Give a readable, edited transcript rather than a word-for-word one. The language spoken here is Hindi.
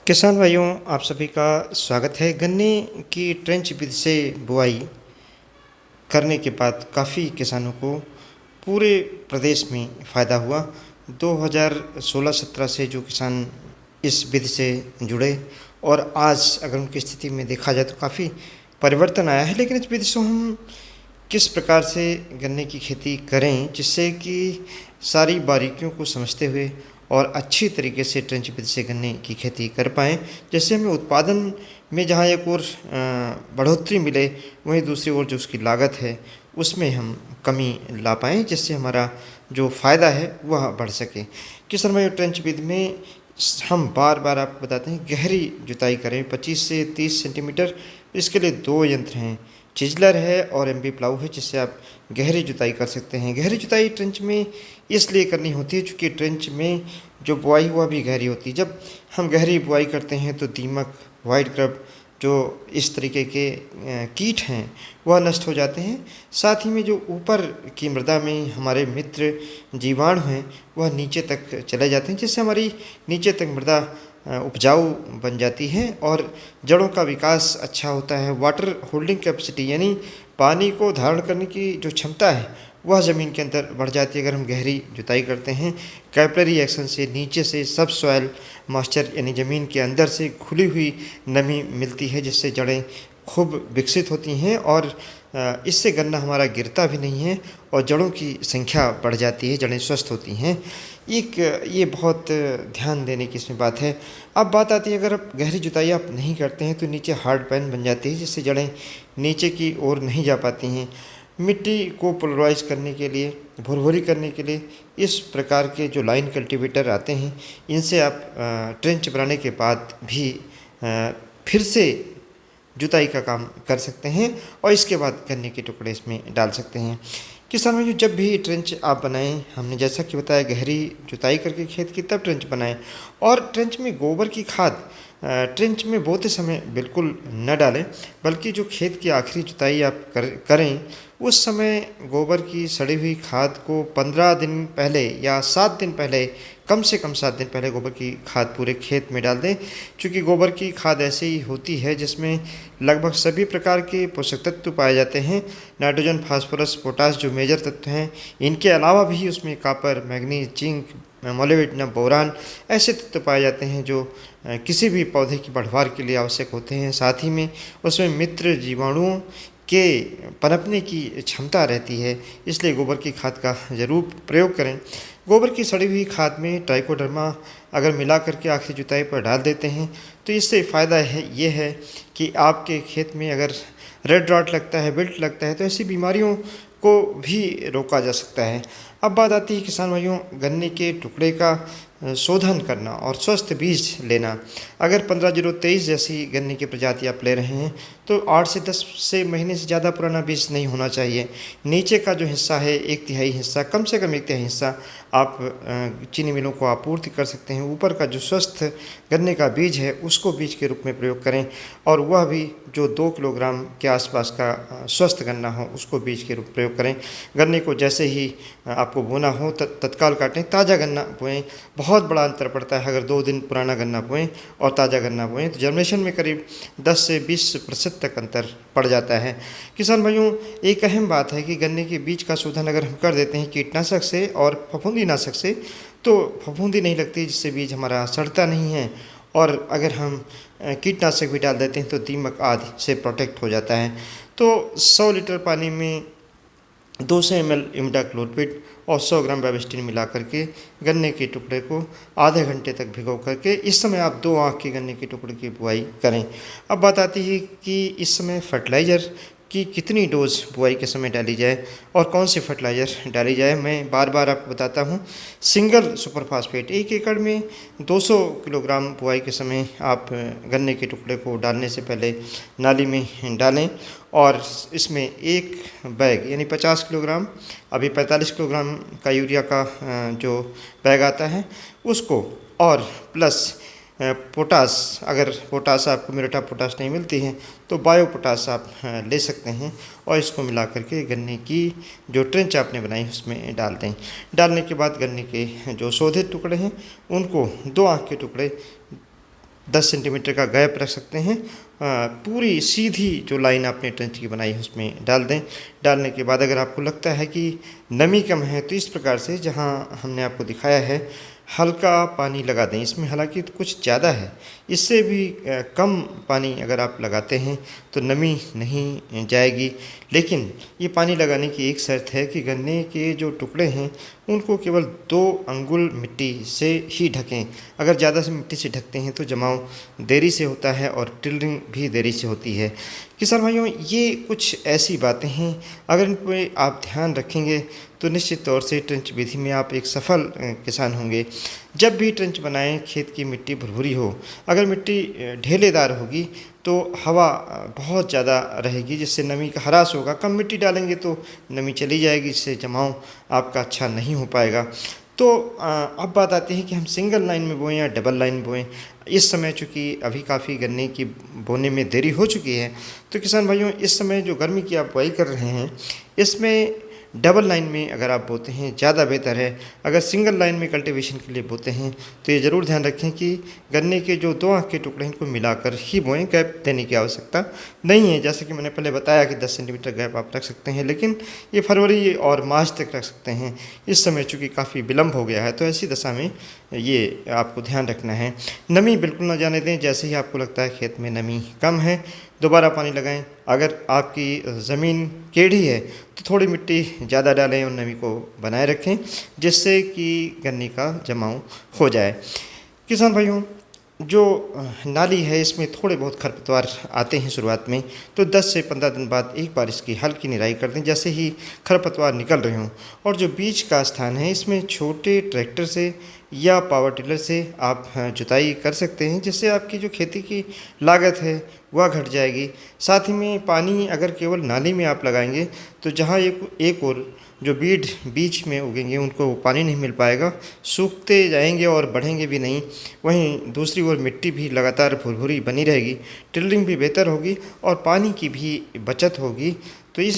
किसान भाइयों, आप सभी का स्वागत है। गन्ने की ट्रेंच विधि से बुआई करने के बाद काफ़ी किसानों को पूरे प्रदेश में फ़ायदा हुआ। 2016-17 से जो किसान इस विधि से जुड़े और आज अगर उनकी स्थिति में देखा जाए तो काफ़ी परिवर्तन आया है। लेकिन इस विधि से हम किस प्रकार से गन्ने की खेती करें जिससे कि सारी बारीकियों को समझते हुए और अच्छी तरीके से ट्रेंच विधि से गन्ने की खेती कर पाएँ, जिससे हमें उत्पादन में जहाँ एक ओर बढ़ोतरी मिले, वहीं दूसरी ओर जो उसकी लागत है उसमें हम कमी ला पाएँ, जिससे हमारा जो फ़ायदा है वह बढ़ सके। किसान भाइयों, ट्रेंच विधि में हम बार बार आपको बताते हैं गहरी जुताई करें 25 से 30 सेंटीमीटर। इसके लिए दो यंत्र हैं, चिजलर है और एमबी प्लाऊ है, जिससे आप गहरी जुताई कर सकते हैं। गहरी जुताई ट्रेंच में इसलिए करनी होती है क्योंकि ट्रेंच में जो बुआई वह भी गहरी होती है। जब हम गहरी बुआई करते हैं तो दीमक, वाइट ग्रब, जो इस तरीके के कीट हैं वह नष्ट हो जाते हैं। साथ ही में जो ऊपर की मृदा में हमारे मित्र जीवाणु हैं वह नीचे तक चले जाते हैं, जिससे हमारी नीचे तक मृदा उपजाऊ बन जाती है और जड़ों का विकास अच्छा होता है। वाटर होल्डिंग कैपेसिटी यानी पानी को धारण करने की जो क्षमता है वह ज़मीन के अंदर बढ़ जाती है अगर हम गहरी जुताई करते हैं। कैपिलरी एक्शन से नीचे से सब सॉइल मॉइस्चर यानी ज़मीन के अंदर से खुली हुई नमी मिलती है, जिससे जड़ें खूब विकसित होती हैं और इससे गन्ना हमारा गिरता भी नहीं है और जड़ों की संख्या बढ़ जाती है, जड़ें स्वस्थ होती हैं। एक ये बहुत ध्यान देने की इसमें बात है। अब बात आती है, अगर आप गहरी जुताई आप नहीं करते हैं तो नीचे हार्ड पैन बन जाती है, जिससे जड़ें नीचे की ओर नहीं जा पाती हैं। मिट्टी को पोलराइज करने के लिए, भुरभुरी करने के लिए इस प्रकार के जो लाइन कल्टीवेटर आते हैं, इनसे आप ट्रेंच बनाने के बाद भी फिर से जुताई का काम कर सकते हैं और इसके बाद गन्ने के टुकड़े इसमें डाल सकते हैं। किसान भाइयों, जब भी ट्रेंच आप बनाएं, हमने जैसा कि बताया गहरी जुताई करके खेत की तब ट्रेंच बनाएं और ट्रेंच में गोबर की खाद ट्रेंच में बोते समय बिल्कुल न डालें, बल्कि जो खेत की आखिरी जुताई आप करें उस समय गोबर की सड़ी हुई खाद को 15 दिन पहले या 7 दिन पहले, कम से कम 7 दिन पहले गोबर की खाद पूरे खेत में डाल दें। क्योंकि गोबर की खाद ऐसे ही होती है जिसमें लगभग सभी प्रकार के पोषक तत्व पाए जाते हैं। नाइट्रोजन, फास्फोरस, पोटास जो मेजर तत्व हैं, इनके अलावा भी उसमें copper, manganese, zinc, molybdenum, boron ऐसे तत्व पाए जाते हैं जो किसी भी पौधे की बढ़वार के लिए आवश्यक होते हैं। साथ ही में उसमें मित्र जीवाणुओं के पनपने की क्षमता रहती है, इसलिए गोबर की खाद का ज़रूर प्रयोग करें। गोबर की सड़ी हुई खाद में ट्राइकोडर्मा अगर मिला करके आखिरी जुताई पर डाल देते हैं तो इससे फ़ायदा है ये है कि आपके खेत में अगर रेड रॉट लगता है, विल्ट लगता है, तो ऐसी बीमारियों को भी रोका जा सकता है। अब बात आती है किसान भाइयों, गन्ने के टुकड़े का शोधन करना और स्वस्थ बीज लेना। अगर 15-023 जैसी गन्ने की प्रजाति आप ले रहे हैं तो 8 से 10 से महीने से ज़्यादा पुराना बीज नहीं होना चाहिए। नीचे का जो हिस्सा है, 1/3 हिस्सा, कम से कम 1/3 हिस्सा आप चीनी मिलों को आपूर्ति कर सकते हैं। ऊपर का जो स्वस्थ गन्ने का बीज है उसको बीज के रूप में प्रयोग करें और वह भी जो 2 किलोग्राम के आसपास का स्वस्थ गन्ना हो उसको बीज के रूप में प्रयोग करें। गन्ने को जैसे ही आपको बोना हो तत्काल काटें, ताज़ा गन्ना बोएं। बहुत बड़ा अंतर पड़ता है अगर 2 दिन पुराना गन्ना बोएं और ताज़ा गन्ना बोएं, तो जर्मिनेशन में करीब 10 से 20% तक अंतर पड़ जाता है। किसान भाइयों, एक अहम बात है कि गन्ने के बीज का शोधन अगर हम कर देते हैं कीटनाशक से और फफूंदीनाशक से तो फफूंदी नहीं लगती, जिससे बीज हमारा सड़ता नहीं है। और अगर हम कीटनाशक भी डाल देते हैं तो दीमक आदि से प्रोटेक्ट हो जाता है। तो 100 लीटर पानी में 200 ml इमिडाक्लोप्रिड और 100 ग्राम बेबिस्टिन मिला करके गन्ने के टुकड़े को आधे घंटे तक भिगो करके इस समय आप 2 आँख के गन्ने के टुकड़े की बुआई करें। अब बात आती है कि इस समय फर्टिलाइज़र की कितनी डोज बुआई के समय डाली जाए और कौन सी फर्टिलाइज़र डाली जाए। मैं बार बार आपको बताता हूँ, सिंगल सुपर फास्फेट 1 एकड़ में 200 किलोग्राम बुआई के समय आप गन्ने के टुकड़े को डालने से पहले नाली में डालें और इसमें 1 बैग यानी 50 किलोग्राम, अभी 45 किलोग्राम का यूरिया का जो बैग आता है उसको, और प्लस पोटास, अगर पोटास आपको म्यूरेट पोटास नहीं मिलती है तो बायो पोटास आप ले सकते हैं और इसको मिला करके गन्ने की जो ट्रेंच आपने बनाई उसमें डाल दें। डालने के बाद गन्ने के जो शोधित टुकड़े हैं उनको 2 आँख के टुकड़े 10 सेंटीमीटर का गैप रख सकते हैं। पूरी सीधी जो लाइन आपने ट्रेंच की बनाई है उसमें डाल दें। डालने के बाद अगर आपको लगता है कि नमी कम है तो इस प्रकार से जहाँ हमने आपको दिखाया है हल्का पानी लगा दें। इसमें हालांकि कुछ ज़्यादा है, इससे भी कम पानी अगर आप लगाते हैं तो नमी नहीं जाएगी। लेकिन ये पानी लगाने की एक शर्त है कि गन्ने के जो टुकड़े हैं उनको केवल 2 अंगुल मिट्टी से ही ढकें। अगर ज़्यादा से मिट्टी से ढकते हैं तो जमाव देरी से होता है और टिलरिंग भी देरी से होती है। किसान भाइयों, ये कुछ ऐसी बातें हैं, अगर इन पर आप ध्यान रखेंगे तो निश्चित तौर से ट्रेंच विधि में आप एक सफल किसान होंगे। जब भी ट्रेंच बनाएं खेत की मिट्टी भुरभुरी हो। अगर मिट्टी ढेलेदार होगी तो हवा बहुत ज़्यादा रहेगी जिससे नमी का ह्रास होगा। कम मिट्टी डालेंगे तो नमी चली जाएगी, जिससे जमाव आपका अच्छा नहीं हो पाएगा। तो अब बात आती है कि हम सिंगल लाइन में बोएं या डबल लाइन बोएं। इस समय चूँकि अभी काफ़ी गन्ने की बोने में देरी हो चुकी है, तो किसान भाइयों इस समय जो गर्मी की आप बुआई कर रहे हैं इसमें डबल लाइन में अगर आप बोते हैं ज़्यादा बेहतर है। अगर सिंगल लाइन में कल्टीवेशन के लिए बोते हैं तो ये ज़रूर ध्यान रखें कि गन्ने के जो 2 आँख के टुकड़े हैं इनको मिलाकर ही बोएं, गैप देने की आवश्यकता नहीं है। जैसे कि मैंने पहले बताया कि 10 सेंटीमीटर गैप आप रख सकते हैं, लेकिन ये फरवरी और मार्च तक रख सकते हैं। इस समय चूँकि काफ़ी विलम्ब हो गया है तो ऐसी दशा में ये आपको ध्यान रखना है। नमी बिल्कुल ना जाने दें। जैसे ही आपको लगता है खेत में नमी कम है दोबारा पानी लगाएं। अगर आपकी ज़मीन टेढ़ी है तो थोड़ी मिट्टी ज़्यादा डालें और नमी को बनाए रखें, जिससे कि गन्ने का जमाव हो जाए। किसान भाइयों, जो नाली है इसमें थोड़े बहुत खरपतवार आते हैं शुरुआत में, तो 10 से 15 दिन बाद एक बार इसकी हल्की निराई कर दें जैसे ही खरपतवार निकल रहे हों। और जो बीच का स्थान है इसमें छोटे ट्रैक्टर से या पावर टिलर से आप जुताई कर सकते हैं, जिससे आपकी जो खेती की लागत है वह घट जाएगी। साथ ही में पानी अगर केवल नाली में आप लगाएंगे तो जहाँ एक और जो बीज बीच में उगेंगे उनको पानी नहीं मिल पाएगा, सूखते जाएंगे और बढ़ेंगे भी नहीं। वहीं दूसरी ओर मिट्टी भी लगातार भुरभुरी बनी रहेगी, टिलरिंग भी बेहतर होगी और पानी की भी बचत होगी। तो इस